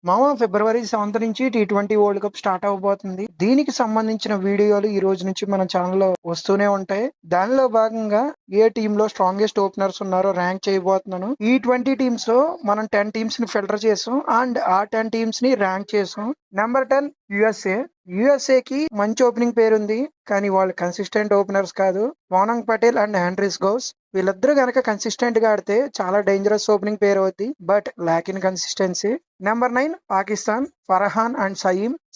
మామ ఫిబ్రవరి 7 నుంచి T20 world cup start అవబోతుంది. దీనికి సంబంధించిన వీడియోలు ఈ రోజు నుంచి మన ఛానల్లో వస్తూనే ఉంటాయి. దానిలో భాగంగా ఏ టీమ్ లో స్ట్రాంగెస్ట్ ఓపెనర్స్ ఉన్నారో ర్యాంక్ చేయబోతున్నాను. ఈ 20 టీమ్స్ లో మనం 10 టీమ్స్ ని ఫిల్టర్ చేసాం అండ్ ఆ 10 టీమ్స్ ని ర్యాంక్ చేసాం. Number 10 USA. కి మంచి ఓపెనింగ్ పేరుంది, కానీ వాళ్ళు కన్సిస్టెంట్ ఓపెనర్స్ కాదు. మౌనంగ్ పటేల్ అండ్ ఆండ్రీస్ గౌస్ వీళ్ళిద్దరూ గనక కన్సిస్టెంట్ గా ఆడితే చాలా డేంజరస్ ఓపెనింగ్ పేరు అవుద్ది, but lack in consistency. Number 9 Pakistan. Farhan and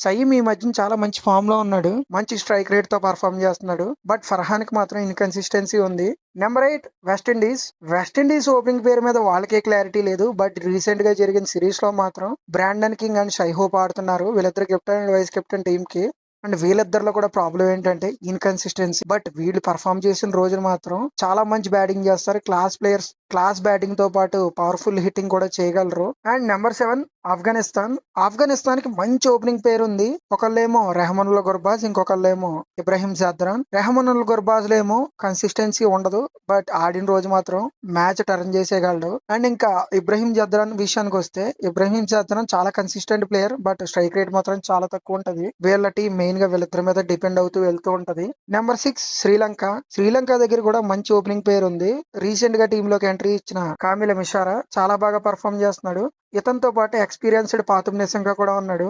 Saim ఈ మధ్య చాలా మంచి ఫామ్ లో ఉన్నాడు, మంచి స్ట్రైక్ రేట్ తో పర్ఫామ్ చేస్తున్నాడు, బట్ ఫర్హాన్ కి మాత్రం ఇన్కన్సిస్టెన్సీ ఉంది. నెంబర్ 8 వెస్టిండీస్ ఓపెనింగ్ పేరు మీద వాళ్ళకే క్లారిటీ లేదు, బట్ రీసెంట్ గా జరిగిన సిరీస్ లో మాత్రం Brandon King and Shai Hope ఆడుతున్నారు. వీళ్ళిద్దరు captain and vice captain team కి. అండ్ వీళ్ళిద్దరిలో కూడా ప్రాబ్లం ఏంటంటే ఇన్కన్సిస్టెన్సీ, బట్ వీళ్ళు పర్ఫామ్ చేసిన రోజులు మాత్రం చాలా మంచి బ్యాటింగ్ చేస్తారు. క్లాస్ బ్యాటింగ్ తో పాటు పవర్ఫుల్ హిట్టింగ్ కూడా చేయగలరు. అండ్ నెంబర్ 7 ఆఫ్ఘనిస్తాన్ కి మంచి ఓపెనింగ్ పేరు ఉంది. ఒకళ్ళేమో రెహమానుల్లా గుర్బాజ్, ఇంకొకళ్ళేమో ఇబ్రహీం జద్రాన్. రెహమానుల్లా గుర్బాజ్ లేమో కన్సిస్టెన్సీ ఉండదు, బట్ ఆడిన రోజు మాత్రం మ్యాచ్ టర్న్ చేసేయగలడు. అండ్ ఇంకా ఇబ్రహీం జద్రాన్ విషయానికి వస్తే, ఇబ్రహీం జద్రాన్ చాలా consistent player, but strike rate మాత్రం చాలా తక్కువ ఉంటది. వీళ్ళ టీం మెయిన్ గా వీళ్ళిద్దరి మీద డిపెండ్ అవుతూ వెళ్తూ ఉంటది. నెంబర్ 6 శ్రీలంక దగ్గర కూడా మంచి ఓపెనింగ్ పేరు ఉంది. రీసెంట్ గా టీమ్ లోకి ఎంట్రీ ఇచ్చిన కామిల మిషారా చాలా బాగా పర్ఫామ్ చేస్తున్నాడు. ఇతనితో పాటు ఎక్స్పీరియన్స్డ్ పాతుం నిసంగా కూడా ఉన్నాడు.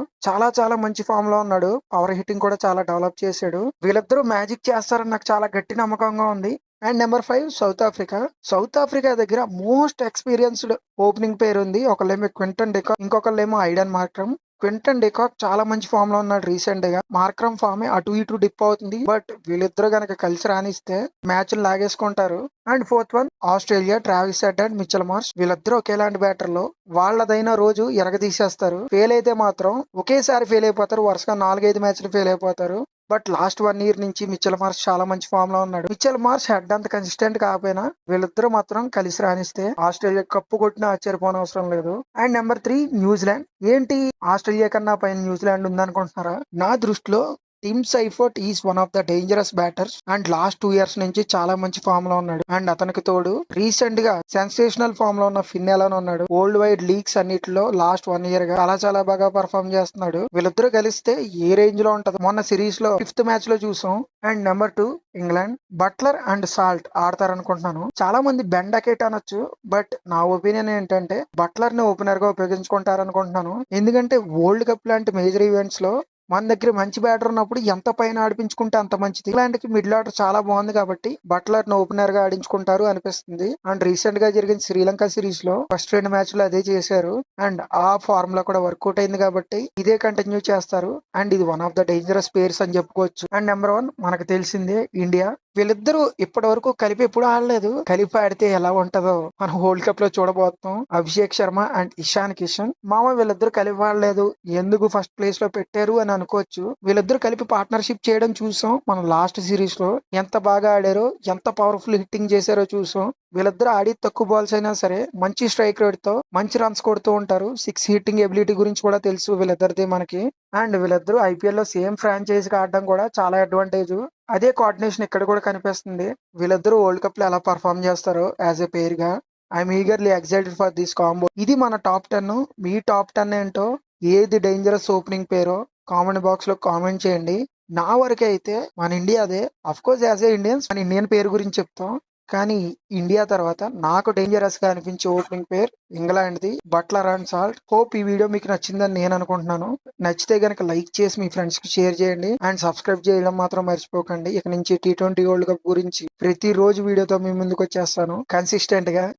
చాలా మంచి ఫామ్ లో ఉన్నాడు. పవర్ హిట్టింగ్ కూడా చాలా డెవలప్ చేశాడు. వీళ్ళిద్దరూ మ్యాజిక్ చేస్తారని నాకు చాలా గట్టి నమ్మకంగా ఉంది. అండ్ నెంబర్ 5 సౌత్ ఆఫ్రికా దగ్గర మోస్ట్ ఎక్స్పీరియన్స్డ్ ఓపెనింగ్ పేరు ఉంది. ఒకళ్ళేమో క్వింటన్ డికాక్, ఇంకొకళ్ళేమో ఐడెన్ మార్క్రమ్. క్వింటన్ డికాక్ చాలా మంచి ఫామ్ లో ఉన్నాడు. రీసెంట్ గా మార్క్రమ్ ఫామే అటు ఇటు డిప్ అవుతుంది, బట్ వీళ్ళిద్దరు గనక కలిసి రానిస్తే మ్యాచ్ లాగేసుకుంటారు. And 4th Australia. Travis Head and Mitchell Marsh వీళ్ళిద్దరూ ఒకేలాంటి బ్యాటర్లు. వాళ్ళదైన రోజు ఎరగదీసేస్తారు. ఫెయిల్ అయితే మాత్రం ఒకేసారి ఫెయిల్ అయిపోతారు. వరుసగా 4-5 మ్యాచ్లు ఫెయిల్ అయిపోతారు. బట్ లాస్ట్ 1 year నుంచి మిచెల్ మార్ష్ చాలా మంచి ఫామ్ లో ఉన్నాడు. మిచెల్ మార్ష్ హెడ్ అంత కన్సిస్టెంట్ కాకపోయినా వీళ్ళిద్దరూ మాత్రం కలిసి రాణిస్తే ఆస్ట్రేలియా కప్పు కొట్టినా ఆశ్చర్యపోనవసరం లేదు. And number 3 New Zealand. ఏంటి ఆస్ట్రేలియా కన్నా పైన న్యూజిలాండ్ ఉందనుకుంటున్నారా? నా దృష్టిలో Tim Seifert is one of the dangerous batters. And last 2 years నుంచి చాలా మంచి ఫామ్ లో ఉన్నాడు. అండ్ అతనికి తోడు రీసెంట్ గా సెన్సేషనల్ ఫామ్ లో ఉన్న ఫిన్ ఎలాన్ ఉన్నాడు. వరల్డ్ వైడ్ లీగ్స్ అన్నిటిలో లాస్ట్ 1 year గా చాలా బాగా పర్ఫామ్ చేస్తున్నాడు. వీళ్ళిద్దరూ కలిస్తే ఏ రేంజ్ లో ఉంటది మొన్న సిరీస్ లో 5th మ్యాచ్ లో చూసాం. And number 2 England. Buttler and Salt ఆడతారనుకుంటున్నాను. చాలా మంది బెండకెట్ అనొచ్చు, బట్ నా ఒపీనియన్ ఏంటంటే బట్లర్ ని ఓపెనర్ గా ఉపయోగించుకుంటారనుకుంటున్నాను. ఎందుకంటే వరల్డ్ కప్ లాంటి మేజర్ ఈవెంట్స్ లో మన దగ్గర మంచి బ్యాటర్ ఉన్నప్పుడు ఎంత పైన ఆడిపించుకుంటే అంత మంచిది. ఇలాంటి మిడిల్ ఆర్డర్ చాలా బాగుంది కాబట్టి బట్లర్ ను ఓపెనర్ గా ఆడించుకుంటారు అనిపిస్తుంది. అండ్ రీసెంట్ గా జరిగిన శ్రీలంక సిరీస్ లో ఫస్ట్ 2 మ్యాచ్లు అదే చేశారు. అండ్ ఆ ఫార్మ్ లో కూడా వర్కౌట్ అయింది కాబట్టి ఇదే కంటిన్యూ చేస్తారు. అండ్ ఇది one of the dangerous pairs అని చెప్పుకోవచ్చు. అండ్ నెంబర్ 1 మనకు తెలిసిందే ఇండియా. వీళ్ళిద్దరూ ఇప్పటి వరకు కలిపి ఎప్పుడు ఆడలేదు. కలిపి ఆడితే ఎలా ఉంటదో మనం వరల్డ్ కప్ లో చూడబోతున్నాం. అభిషేక్ శర్మ అండ్ ఇషాన్ కిషన్. వీళ్ళిద్దరు కలిపి ఆడలేదు, ఎందుకు ఫస్ట్ ప్లేస్ లో పెట్టారు అని అనుకోవచ్చు. వీళ్ళిద్దరు కలిపి పార్ట్నర్షిప్ చేయడం చూసాం మనం లాస్ట్ సిరీస్ లో. ఎంత బాగా ఆడారో, ఎంత పవర్ఫుల్ హిట్టింగ్ చేశారో చూసాం. వీళ్ళిద్దరు ఆడి తక్కువ బాల్స్ అయినా సరే మంచి స్ట్రైక్ రేట్ తో మంచి రన్స్ కొడుతూ ఉంటారు. 6 హిట్టింగ్ ఎబిలిటీ గురించి కూడా తెలుసు వీళ్ళిద్దరిది మనకి. అండ్ వీళ్ళిద్దరు ఐపీఎల్ లో సేమ్ ఫ్రాంచైజ్ గా ఆడడం కూడా చాలా అడ్వాంటేజ్. అదే కోఆర్డినేషన్ ఇక్కడ కూడా కనిపిస్తుంది. వీళ్ళిద్దరూ వరల్డ్ కప్ లో ఎలా పర్ఫామ్ చేస్తారో యాజ్ ఎ పేర్ గా I'm eagerly excited for this combo. ఇది మన టాప్ 10. మీ టాప్ 10 ఏంటో, ఏది డేంజరస్ ఓపెనింగ్ పేరో కామెంట్ బాక్స్ లో కామెంట్ చేయండి. నా వరకు అయితే మన ఇండియాదే. Of course as a Indians మన ఇండియన్ పేరు గురించి చెప్తాం, కానీ ఇండియా తర్వాత నాకు డేంజరస్ గా అనిపించే ఓపెనింగ్ పేరు ఇంగ్లాండ్ ది, బట్లర్ అండ్ సాల్ట్. హోప్ ఈ వీడియో మీకు నచ్చిందని నేను అనుకుంటున్నాను. నచ్చితే గనక లైక్ చేసి మీ ఫ్రెండ్స్ కి షేర్ చేయండి అండ్ సబ్స్క్రైబ్ చేయడం మాత్రం మర్చిపోకండి. ఇక నుంచి టీ20 వరల్డ్ కప్ గురించి ప్రతి రోజు వీడియోతో మీ ముందుకు వచ్చేస్తాను కన్సిస్టెంట్ గా.